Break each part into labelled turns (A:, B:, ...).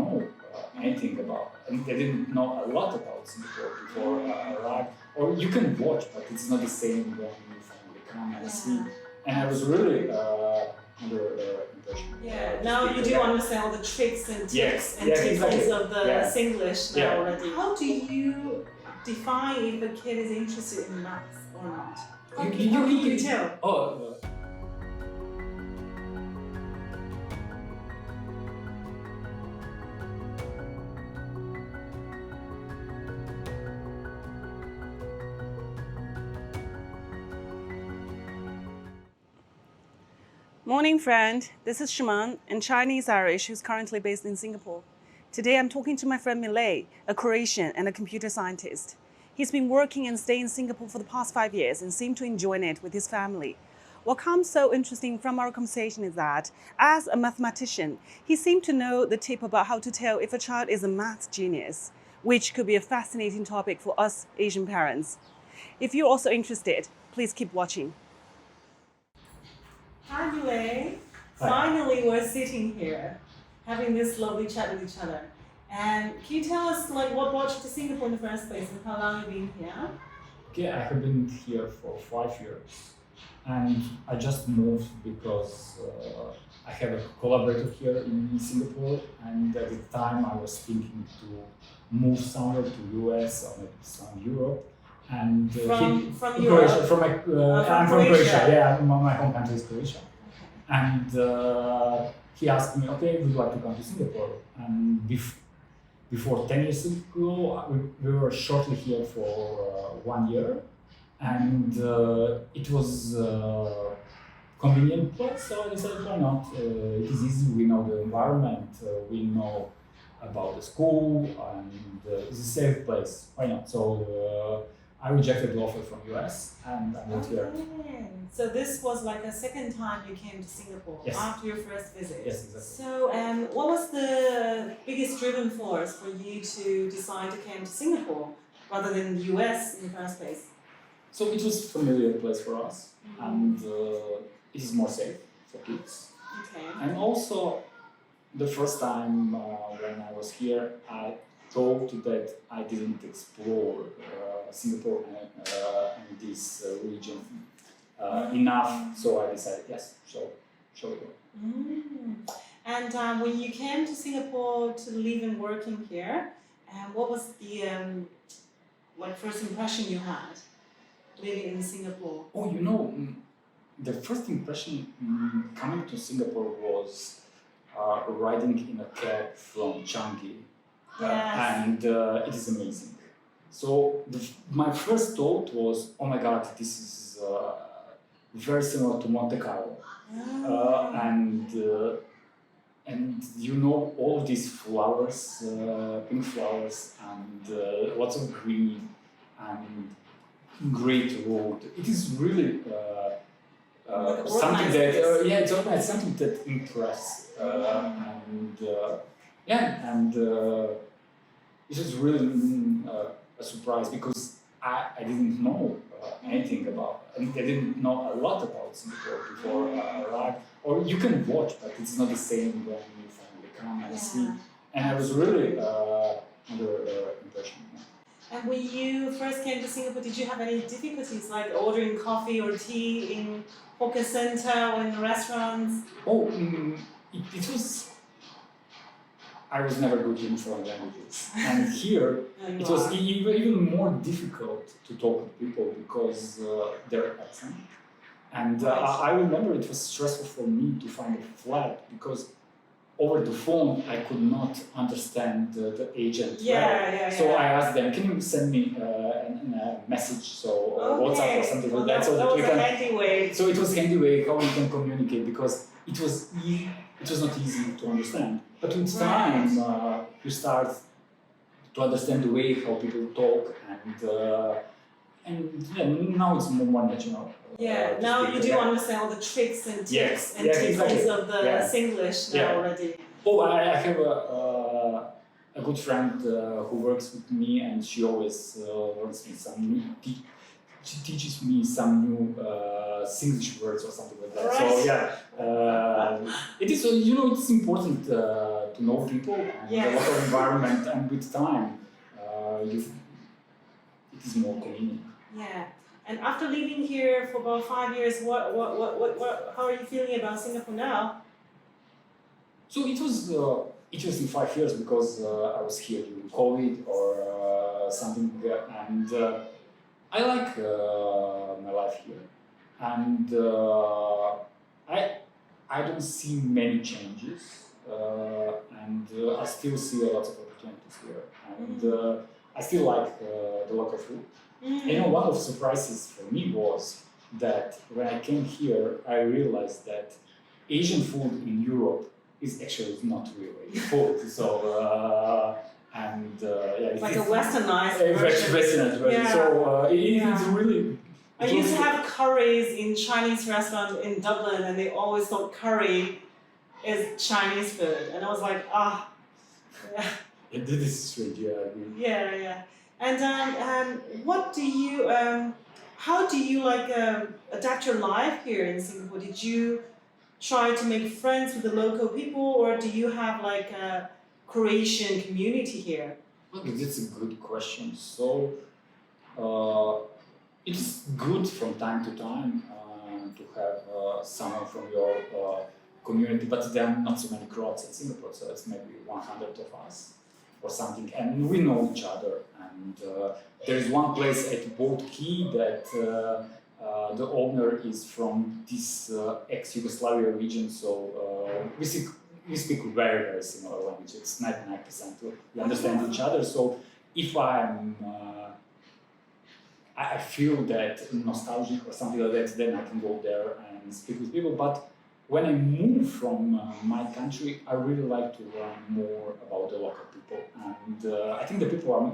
A: know anything about, and they didn't know a lot about Singapore before I arrived. Or you can watch, but it's not the same when you finally come and see. And I was really under impression.
B: Yeah, now you do understand all the tricks and tips and techniques of the Singlish now already. How do you define if a kid is interested in maths or not? How can you tell? Morning friend, this is Shaman, a Chinese Irish who's currently based in Singapore. Today I'm talking to my friend Millet, a Croatian and a computer scientist. He's been working and staying in Singapore for the past 5 years and seemed to enjoy it with his family. What comes so interesting from our conversation is that, as a mathematician, he seemed to know the tip about how to tell if a child is a maths genius, which could be a fascinating topic for us Asian parents. If you're also interested, please keep watching. Hi, Millet. Finally, we're sitting here, having this lovely chat with each other. And can you tell us, what brought you to Singapore in the first place, and how long you've been here?
A: Okay, I have been here for 5 years, and I just moved because I have a collaborator here in Singapore, and at the time I was thinking to move somewhere to US or maybe some Europe. And
B: from
A: Croatia, I'm from Croatia.
B: Yeah,
A: my home country is Croatia. And he asked me, okay, would you like to come to Singapore? And before 10 years ago, we were shortly here for 1 year, and it was a convenient place, so I decided, why not? It is easy, we know the environment, we know about the school, and it's a safe place, why not? So I rejected the offer from US and I moved here.
B: So this was like a second time you came to Singapore after your first visit.
A: Yes, exactly.
B: So what was the biggest driving force for you to decide to come to Singapore rather than the US in the first place?
A: So it was a familiar place for us, and it is more safe for kids.
B: Okay.
A: And also, the first time when I was here, I thought that I didn't explore Singapore and this region enough, so I decided, yes, shall we go.
B: And when you came to Singapore to live and working here, what was the first impression you had living in Singapore?
A: Oh, the first impression coming to Singapore was riding in a cab from Changi. And it is amazing. So my first thought was, oh my God, this is very similar to Monte Carlo. And all of these flowers, pink flowers, and lots of green, and great road. It is really something that it's organized, something that impressed, it was really a surprise because I didn't know anything about, and I didn't know a lot about Singapore before I arrived. Or you can watch, but it's not the same when you finally come and see. And I was really under impression.
B: And when you first came to Singapore, did you have any difficulties like ordering coffee or tea in hawker center or in restaurants?
A: It was. I was never good in foreign languages, and here it was even more difficult to talk with people because their accent. And I remember it was stressful for me to find a flat because over the phone I could not understand the agent. So I asked them, can you send me a message, WhatsApp or something like that, so that we can.
B: Handy way.
A: So it was handy way how we can communicate because it was not easy to understand. But with time, you start to understand the way how people talk, and now it's more natural.
B: Now you do understand all the tricks and tips and techniques of the Singlish now already.
A: Oh, I have a good friend who works with me, and she always learns me some she teaches me some new Singlish words or something like that.
B: Right.
A: So yeah, it is. It's important to know people and the
B: Yes.
A: local environment, and with time, it is more convenient.
B: Yeah. And after living here for about 5 years, how are you feeling about Singapore now?
A: So it was interesting 5 years because I was here during COVID or something, and I like my life here, and I don't see many changes, and I still see a lot of opportunities here, and I still like the local food. And one of the surprises for me was that when I came here, I realized that Asian food in Europe is actually not really food. So yeah,
B: Like a westernized
A: version. Westernized version.
B: Yeah.
A: So it's really.
B: I used to have curries in Chinese restaurant in Dublin, and they always thought curry is Chinese food, and I was like, yeah.
A: This is strange. Yeah, I agree.
B: Yeah. And what do you? How do you adapt your life here in Singapore? Did you try to make friends with the local people, or do you have like a Croatian community here?
A: Well, that's a good question. So it's good from time to time to have someone from your community, but there are not so many Croats in Singapore, so it's maybe 100 of us or something, and we know each other. And there is one place at Boat Key that the owner is from this ex-Yugoslavia region, so we speak very, very similar language. It's 99%. We understand each other. So if I feel that nostalgic or something like that, then I can go there and speak with people. But when I move from my country, I really like to learn more about the local people, and I think the people are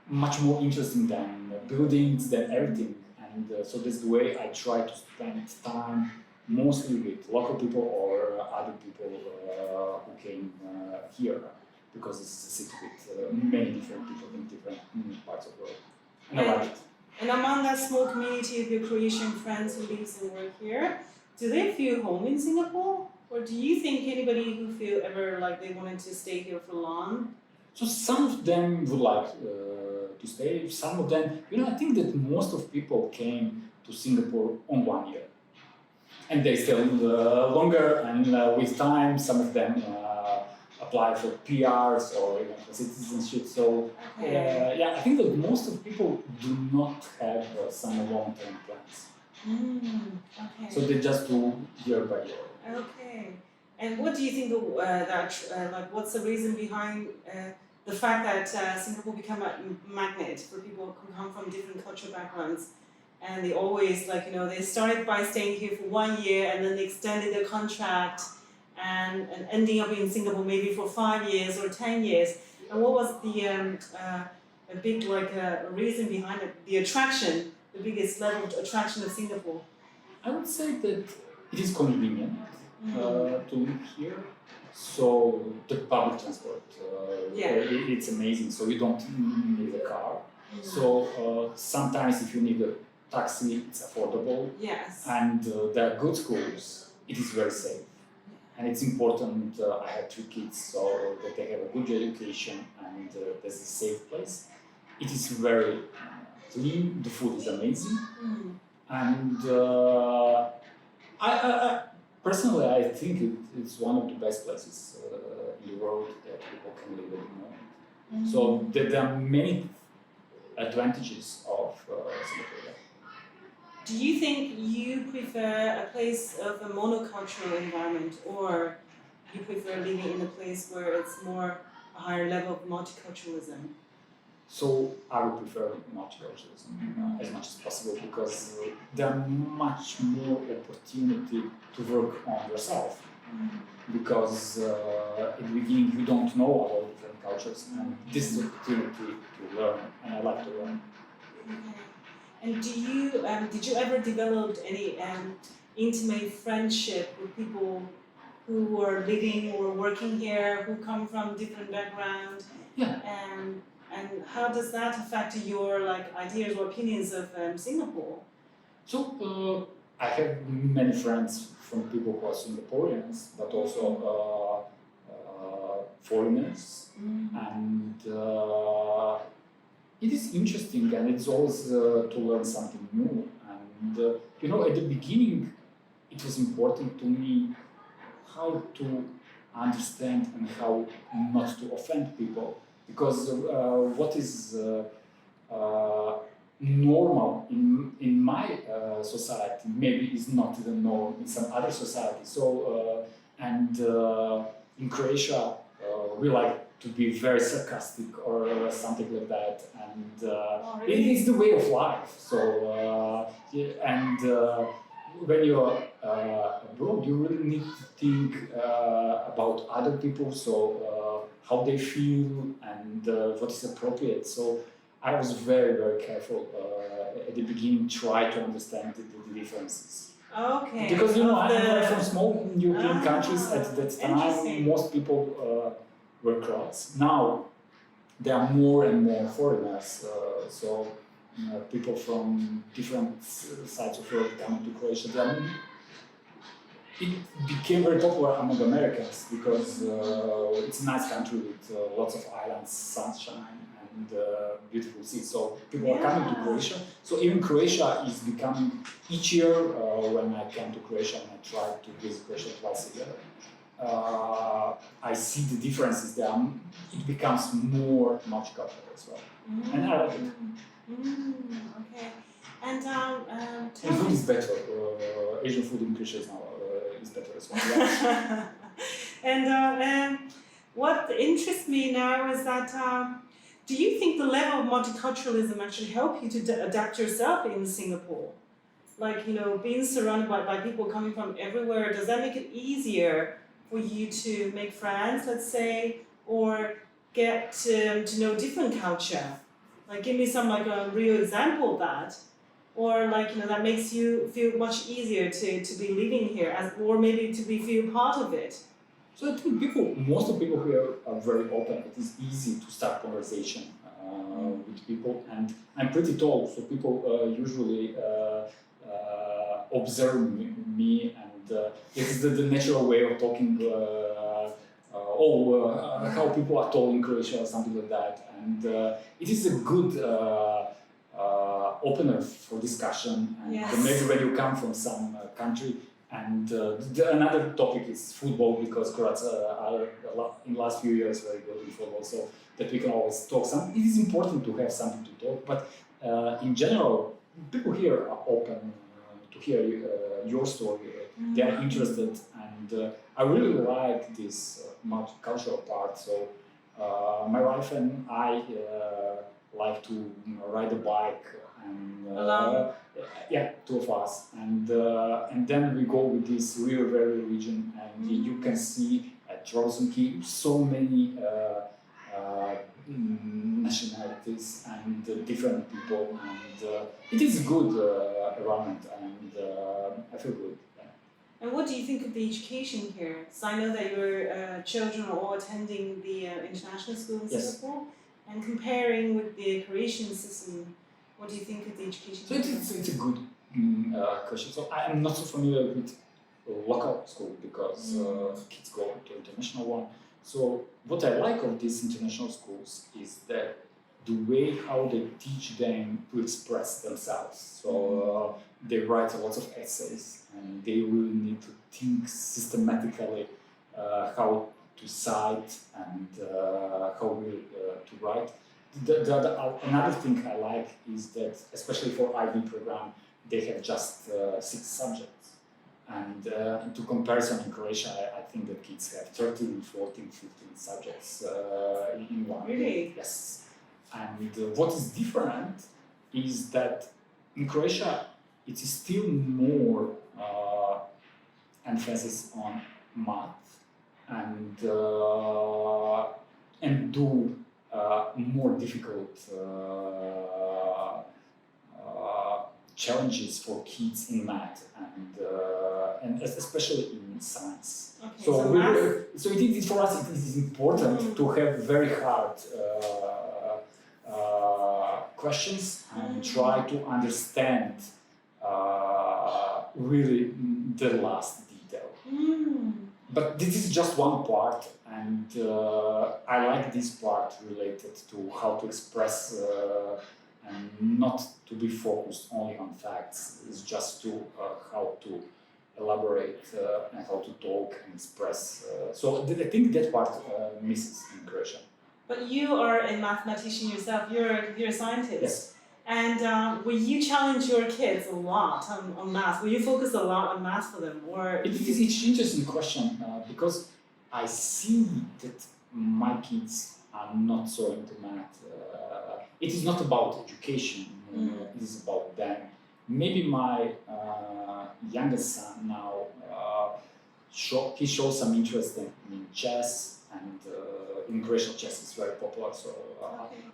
A: much more interesting than buildings, than everything. And so that's the way I try to spend time, mostly with local people or other people who came here, because this is a city with many different people in different parts of the world. And I like it.
B: And among that small community of your Croatian friends who lives and work here, do they feel home in Singapore? Or do you think anybody who feel ever like they wanted to stay here for long?
A: So some of them would like to stay. Some of them, I think that most of people came to Singapore on 1 year, and they stay longer. And with time, some of them apply for PRs or even for citizenship. So yeah, I think that most of people do not have some long-term plans.
B: Okay.
A: So they just do year by year.
B: Okay. And what do you think what's the reason behind the fact that Singapore become a magnet for people who come from different cultural backgrounds, and they always they started by staying here for 1 year and then they extended their contract and ending up in Singapore maybe for 5 years or 10 years. And what was the a big reason behind it? The attraction, the biggest level of attraction of Singapore.
A: I would say that it is convenient to live here. So the public transport, it's amazing. So you don't need a car. So sometimes if you need a taxi, it's affordable.
B: Yes.
A: And there are good schools. It is very safe. And it's important. I have 3 kids, so that they have a good education and there's a safe place. It is very clean. The food is amazing. And I personally, I think it's one of the best places in the world that people can live at the moment. So there are many advantages of Singapore.
B: Do you think you prefer a place of a monocultural environment, or you prefer living in a place where it's more a higher level of multiculturalism?
A: So I would prefer multiculturalism as much as possible, because there are much more opportunity to work on yourself. Because in the beginning you don't know about different cultures, and this is an opportunity to learn, and I like to learn.
B: Okay. And did you ever develop any intimate friendship with people who are living or working here, who come from different backgrounds?
A: Yeah.
B: And how does that affect your ideas or opinions of Singapore?
A: So I have many friends from people who are Singaporeans, but also foreigners, and it is interesting, and it's always to learn something new. And at the beginning, it was important to me how to understand and how not to offend people, because what is normal in my society maybe is not the norm in some other society. So in Croatia we like to be very sarcastic or something like that, and it is the way of life. So when you're abroad, you really need to think about other people, so how they feel and what is appropriate. So I was very, very careful at the beginning, try to understand the differences.
B: Okay.
A: Because I'm from small European countries at that time. Most people were Croats. Now there are more and more foreigners. So people from different sides of the world coming to Croatia. It became very popular among Americans because it's a nice country with lots of islands, sunshine, and beautiful sea. So people are coming to Croatia. So even Croatia is becoming each year. When I came to Croatia and I tried to visit Croatia twice a year, I see the differences there. It becomes more multicultural as well, and I like it.
B: Okay. And
A: food is better. Asian food in Croatia is better as well. Yeah.
B: And what interests me now is that do you think the level of multiculturalism actually help you to adapt yourself in Singapore? Being surrounded by people coming from everywhere, does that make it easier for you to make friends, let's say, or get to know different culture? Give me some a real example of that. Or that makes you feel much easier to be living here, or maybe to feel part of it.
A: So I think most of people here are very open. It is easy to start conversation with people, and I'm pretty tall, so people usually observe me, and it's the natural way of talking. How people are tall in Croatia or something like that, and it is a good opener for discussion. And maybe when you come from some country. And another topic is football, because Croats are in the last few years very good in football, so that we can always talk. It is important to have something to talk, but in general, people here are open to hear your story. They are interested, and I really like this multicultural part. So my wife and I like to ride a bike. And, two of us, and then we go with this Rio Valley region, and you can see at Rosenki so many nationalities and different people, and it is a good environment, and I feel good.
B: And what do you think of the education here? So I know that your children are all attending the international school in Singapore, and comparing with the Croatian system, what do you think of the education?
A: So it's a good question. So I am not so familiar with local school, because kids go to international one. So what I like of these international schools is that the way how they teach them to express themselves. So they write a lot of essays, and they really need to think systematically how to cite and how to write. Another thing I like is that, especially for IB program, they have just 6 subjects. And into comparison, in Croatia, I think that kids have 13, 14, 15 subjects in one.
B: Really?
A: Yes. And what is different is that in Croatia, it is still more emphasis on math and do more difficult challenges for kids in math and especially in science.
B: Okay,
A: So it is for us. It is important to have very hard questions and try to understand really the last detail. But this is just one part, and I like this part related to how to express and not to be focused only on facts. It's just to how to elaborate and how to talk and express. So I think that part misses in Croatian.
B: But you are a mathematician yourself. You're a computer scientist.
A: Yes.
B: And will you challenge your kids a lot on math? Will you focus a lot on math for them, or?
A: It is an interesting question because I see that my kids are not so into math. It is not about education. It is about them. Maybe my youngest son now he shows some interest in chess, and in Croatia chess is very popular. So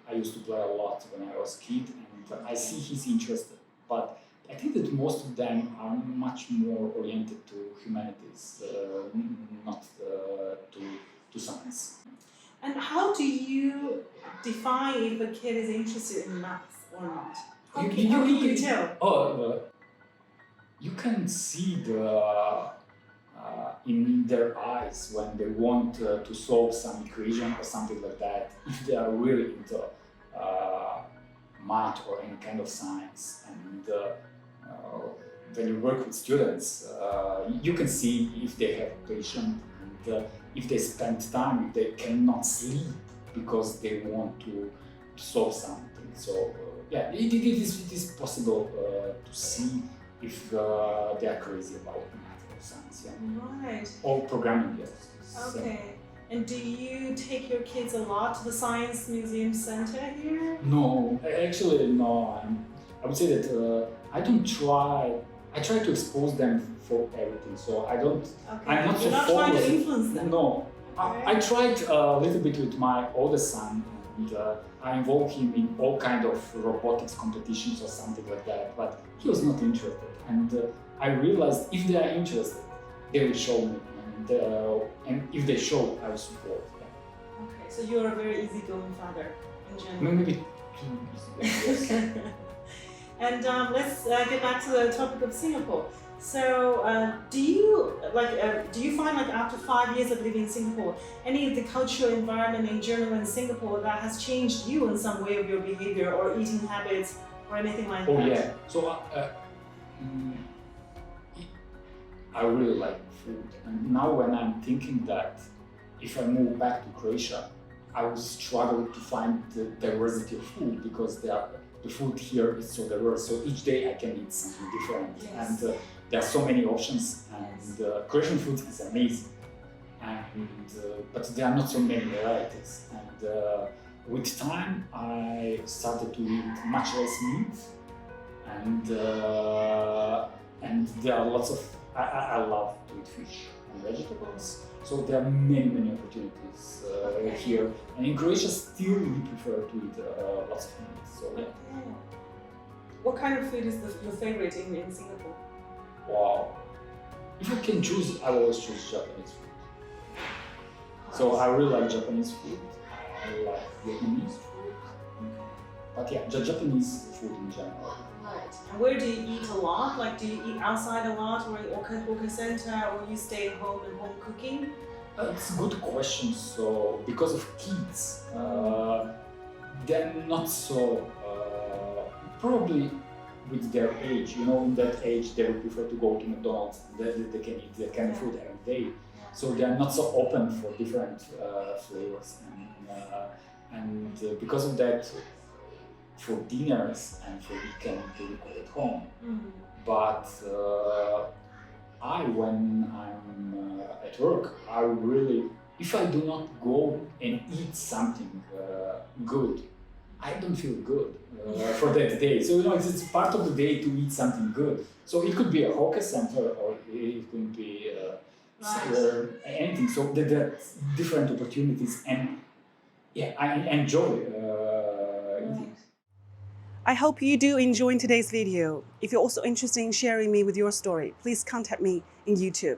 A: I used to play a lot when I was a kid, and I see he's interested. But I think that most of them are much more oriented to humanities, not to science.
B: And how do you define if a kid is interested in math or not? How can you tell?
A: You can see in their eyes when they want to solve some equation or something like that, if they are really into math or any kind of science. And when you work with students, you can see if they have patience, and if they spend time, if they cannot sleep because they want to solve something. So yeah, it is possible to see if they are crazy about math or science. Yeah.
B: Right.
A: Or programming, yes.
B: Okay. And do you take your kids a lot to the Science Museum Center here?
A: No, actually no. I would say that I try to expose them for everything. So I don't.
B: Okay.
A: I'm not
B: You're
A: so
B: not
A: focused.
B: trying to influence them.
A: No.
B: Okay.
A: I tried a little bit with my oldest son, and I involved him in all kind of robotics competitions or something like that. But he was not interested, and I realized if they are interested, they will show me, and if they show, I will support them.
B: Okay, so you're a very easygoing father in general.
A: Maybe too easy. Yes.
B: And let's get back to the topic of Singapore. So, do you find like after 5 years of living in Singapore, any of the cultural environment in general in Singapore that has changed you in some way of your behavior or eating habits or anything like that?
A: Oh yeah. So I really like food, and now when I'm thinking that if I move back to Croatia, I will struggle to find the diversity of food because the food here is so diverse. So each day I can eat something different,
B: Yes.
A: and there are so many options. And Croatian food is amazing, but there are not so many varieties. And with time, I started to eat much less meat, and there are lots of. I love to eat fish and vegetables. So there are many opportunities here. And in Croatia, still we prefer to eat lots of meat. So yeah.
B: What kind of food is your favorite in Singapore?
A: Wow. If I can choose, I will always choose Japanese food. So I really like Japanese food. I like Vietnamese food. But yeah, Japanese food in general.
B: Right. And where do you eat a lot? Like, do you eat outside a lot, or hawker center, or you stay home and home cooking?
A: It's a good question. So because of kids, they're not so probably with their age. You know, in that age, they would prefer to go to McDonald's. They can eat that kind of food every day. So they are not so open for different flavors, and because of that, for dinners and for weekend, they cook at home. But when I'm at work, I really, if I do not go and eat something good, I don't feel good for that day. So it's part of the day to eat something good. So it could be a hawker center, or it could be anything. So there are different opportunities, and yeah, I enjoy eating.
B: I hope you do enjoy today's video. If you're also interested in sharing me with your story, please contact me in YouTube.